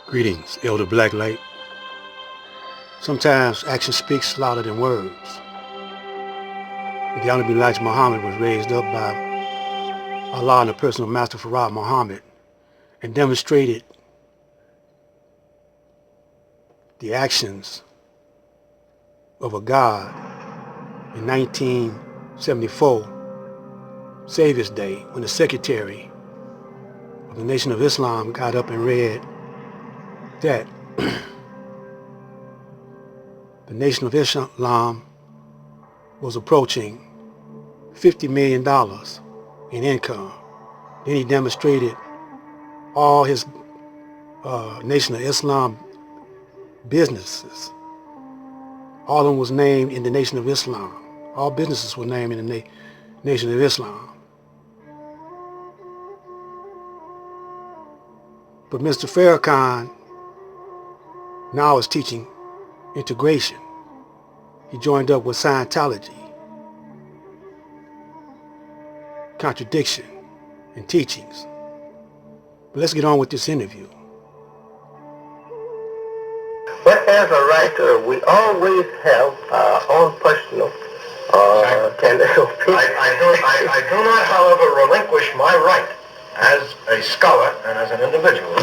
Greetings, Elder Blacklight. Sometimes action speaks louder than words. The Honorable Elijah Muhammad was raised up by Allah and the personal master Farad Muhammad and demonstrated the actions of a God in 1974, Savior's Day, when the Secretary of the Nation of Islam got up and read that the Nation of Islam was approaching $50 million in income. Then he demonstrated all his Nation of Islam businesses. All of them was named in the Nation of Islam. All businesses were named in the Nation of Islam. But Mr. Farrakhan now is teaching integration. He joined up with Scientology, contradiction, and teachings. But let's get on with this interview. But as a writer, we always have our own personal tendency. I do not, however, relinquish my right as a scholar and as an individual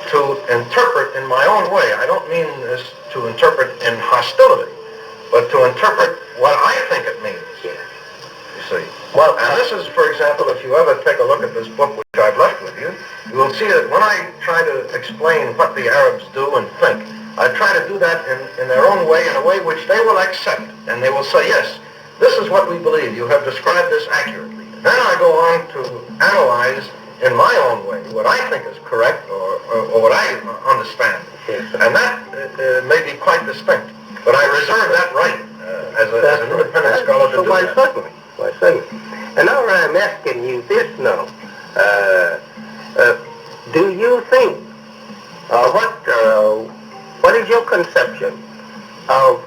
to interpret in my own way. I don't mean this to interpret in hostility, but to interpret what I think it means. Yeah. You see. Well, and this is, for example, if you ever take a look at this book which I've left with you, you will see that when I try to explain what the Arabs do and think, I try to do that in their own way, in a way which they will accept. And they will say, yes, this is what we believe. You have described this accurately. Then I go on to analyze in my own way what I think is correct or what I understand. Yes. And that may be quite distinct. But I reserve that right as an independent scholar to do why that. certainly. Why certainly. And now I'm asking you this now. Do you think, what is your conception of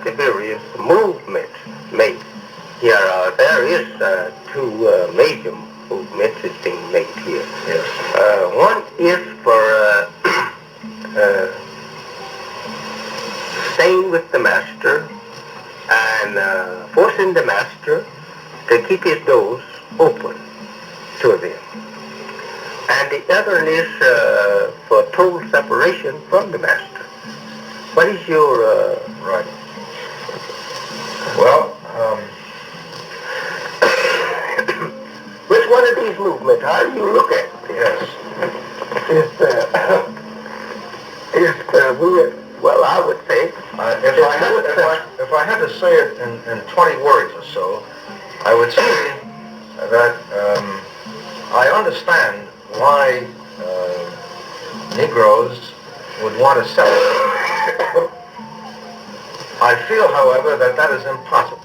the various movements made here? There is two major movements that's being made here. Yes. One is for staying with the master and forcing the master to keep his doors open to them. And the other is for total separation from the master. What is your... Right. Well, which one of these movements, how do you look at it? yes. Well, I would say... If I had to say it in 20 words or so, I would say that I understand why Negroes would want to separate. I feel, however, that that is impossible.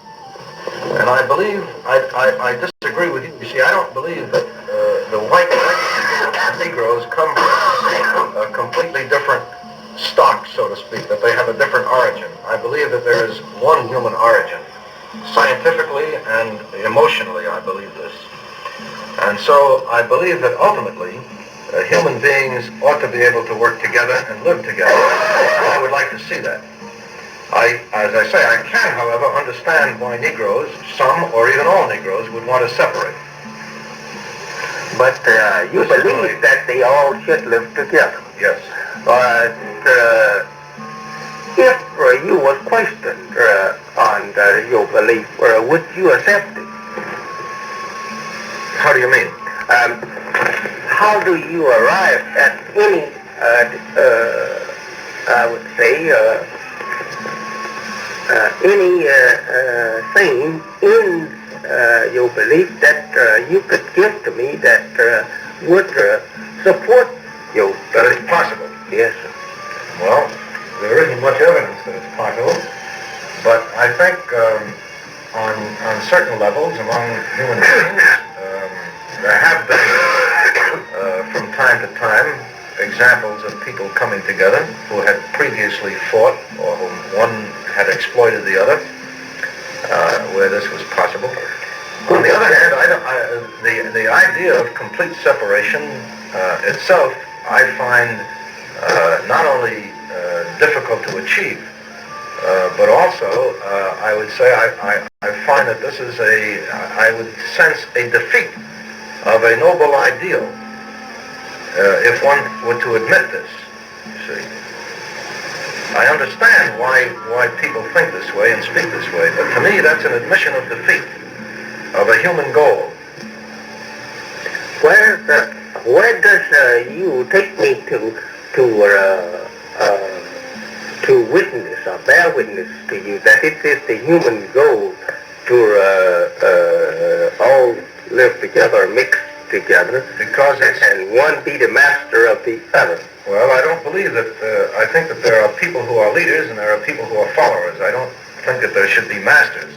And I believe, I disagree with you. You see, I don't believe that the white Negroes come from a completely different stock, so to speak, that they have a different origin. I believe that there is one human origin. Scientifically and emotionally, I believe this. And so I believe that ultimately, human beings ought to be able to work together and live together. I would like to see that. As I say, I can, however, understand why Negroes, some or even all Negroes, would want to separate. But you believe that they all should live together. Yes. But if you were questioned on your belief, would you accept it? How do you mean? How do you arrive at any, I would say, any thing in your belief that you could give to me that would support your belief? That is possible. Yes. Well, there isn't much evidence that it's possible, but I think on certain levels among human beings, there have been, from time to time, examples of people coming together who had previously fought or whom one had exploited the other, where this was possible. On the other hand, the idea of complete separation itself, I find not only difficult to achieve, but also I would say I find that this is I would sense a defeat of a noble ideal if one were to admit this, you see. I understand why people think this way and speak this way, but to me that's an admission of defeat of a human goal. Where does you take me to witness or bear witness to you that it is the human goal to all live together, mix together, Because it's, and one be the master of the other? well, I don't believe that, I think that there are people who are leaders and there are people who are followers. I don't think that there should be masters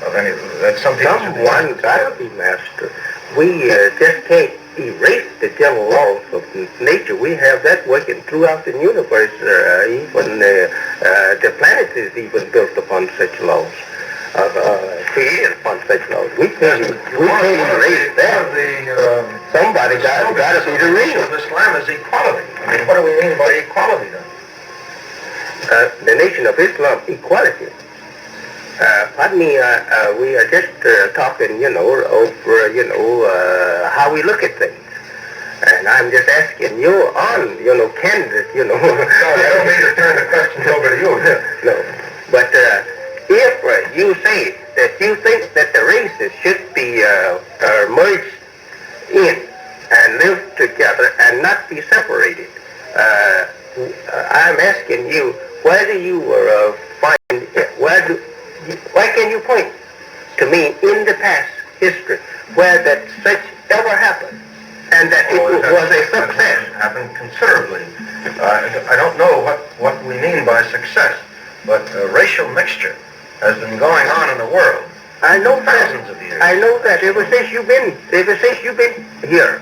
of any, that some people should be Someone masters. gotta be master. We just can't erase the general laws of nature. We have that working throughout the universe. Even the planet is even built upon such laws. Created upon such laws. We can't erase that. Somebody gotta be the reason reason. of Islam is equality. I mean, what do we mean by equality then? The nation of Islam, equality. Pardon me, we are just talking, over, how we look at things. And I'm just asking you on, candidate, No, I don't mean to turn the questions over to you. No. But if you say that you think that the races should be merged in and live together and not be separated, I'm asking you, where do you find, why can you point to me in the past history where that such ever happened and that it was a success? It happened considerably. I don't know what we mean by success, but racial mixture has been going on in the world. I know thousands of years. I know that ever since you've been here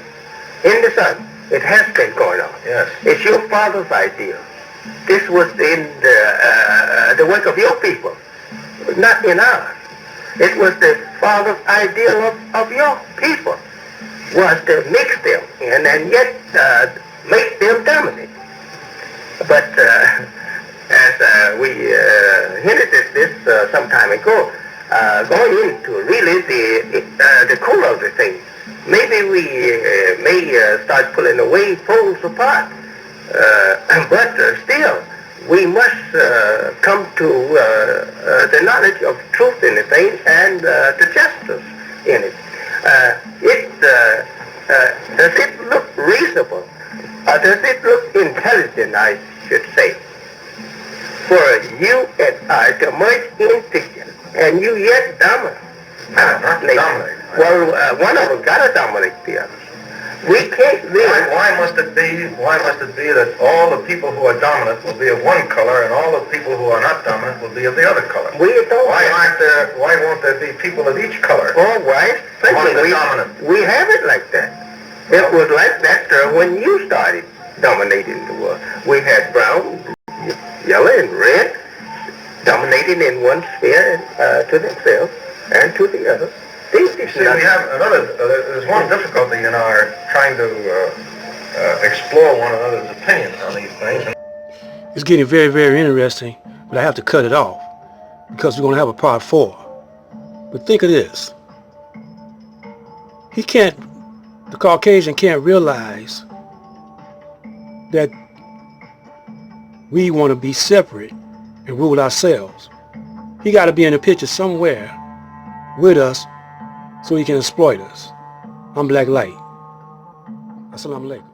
in the sun, it has been going on. Yes. It's your father's idea. This was in the work of your people, not in ours. It was the father's idea of your people, was to mix them in and yet make them dominate. But as we hinted at this some time ago, going into really the core of the thing, maybe we may start pulling away poles apart, but still we must come to the knowledge of truth in the thing and the justice in it. Does it look reasonable, or does it look intelligent, I should say, for you and I to merge in together and you yet dominate? Not dominate. Well, one of them got to dominate the other. We can't live. Why must it be that all the people who are dominant will be of one color and all the people who are not dominant will be of the other color? We don't. Why won't there be people of each color? Oh, why? We have it like that. It was like that when you started dominating the world. We had brown, yellow, and red dominating in one sphere to themselves and to the other. See, we have there's one difficulty in our trying to explore one another's opinions on these things. It's getting very, very interesting, but I have to cut it off because we're going to have a part 4. But think of this. The Caucasian can't realize that we want to be separate and rule ourselves. He got to be in the picture somewhere with us so he can exploit us. I'm Black Light. Assalamu alaikum.